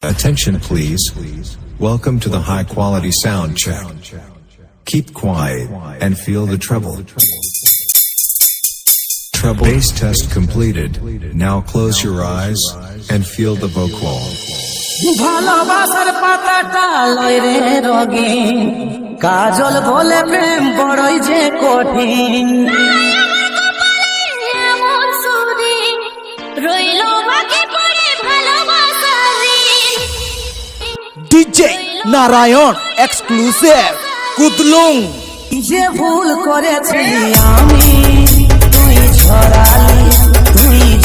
Attention please. Welcome to the high quality sound check. Keep quiet and feel the treble. Treble bass test completed. Now close your eyes and feel the vocal. ভালোবাসার পাতাটা লয় রে রগে কাজল বলে প্রেম বড়ই যে কঠিন DJ Narayan exclusive Kudlung যে ভুল করেছি আমি তুই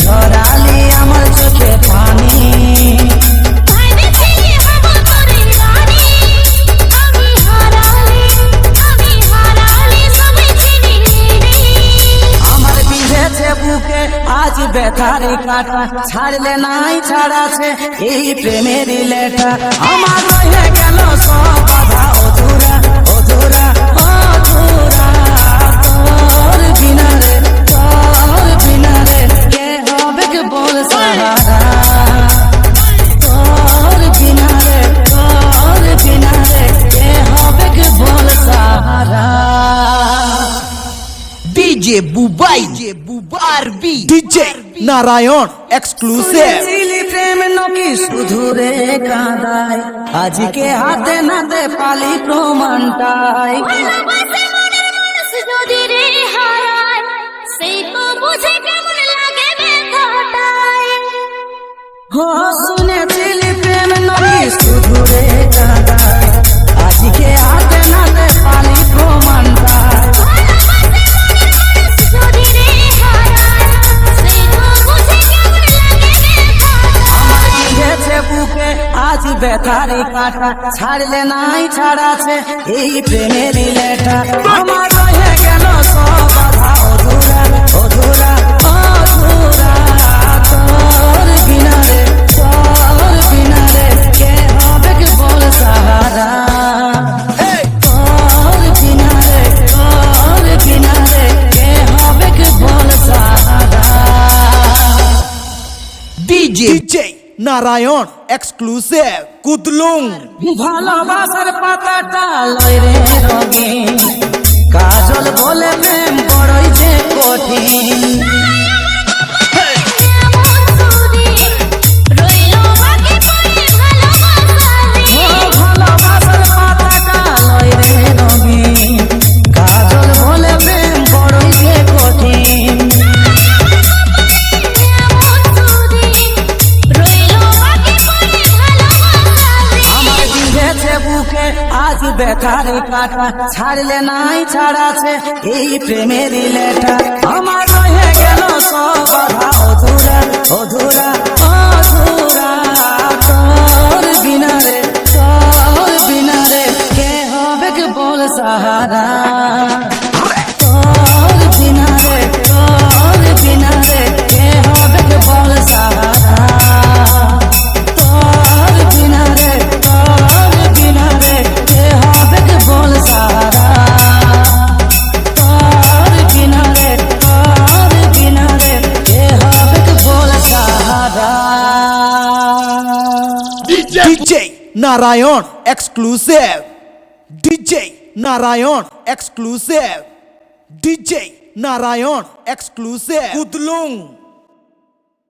ঝরালি আমার চোখে পানি আজ ব্যথারে কাটা ছাড়লে নাই ছাড়াছে এই প্রেমের লেটা আমার রয়ে গেল সব বাধা অধুরা অধুরা অধুরা তোর বিনা রে কে হবে কে বল সাহারা তোর বিনা রে কে হবে কে বল সাহারা DJ বুবাই আরবি DJ নারায়ণ এক্সক্লুসিভ প্রেম নকি শুধু রে কাঁদায় আজকে হাতে নাতে পালি প্রমাণটাই শুনেছিলি প্রেম নকি শুধু রে কাঁদায় আজকে হাতে নাতে পালি প্রমাণটাই আজ ব্যথারে কাটা ছাড়লে নাই ছাড়াছে এই প্রেমের লেটা আমার রয়ে গেল সব বাধা অধুরা অধুরা অধুরা তোর বিনা রে কে হবে কে বল সাহারা তোর বিনা রে কে হবে কে বল সাহারা DJ নারায়ণ এক্সক্লুসিভ কুদলুং ভালোবাসার পাতাটা লয় রে রগে কাজল বলে প্রেম বড়ই যে কঠিন ভালোবাসার পাতাটা লয় রে রগে কাজল বলে প্রেম বড়ই যে কঠিন আজ ব্যথারে কাটা ছাড়লে নাই ছাড়াছে এই প্রেমের লেটা আমার রয়ে গেল সব বাধা অধুরা অধুরা অধুরা তোর বিনা রে কে হবে কে বল সাহারা তোর বিনা রে কে হবে কে বল সাহারা তোর বিনা রে কে হবে কে বল সাহারা তোর বিনা রে কে হবে কে বল সাহারা DJ Narayan exclusive DJ Narayan exclusive DJ Narayan exclusive Kudlung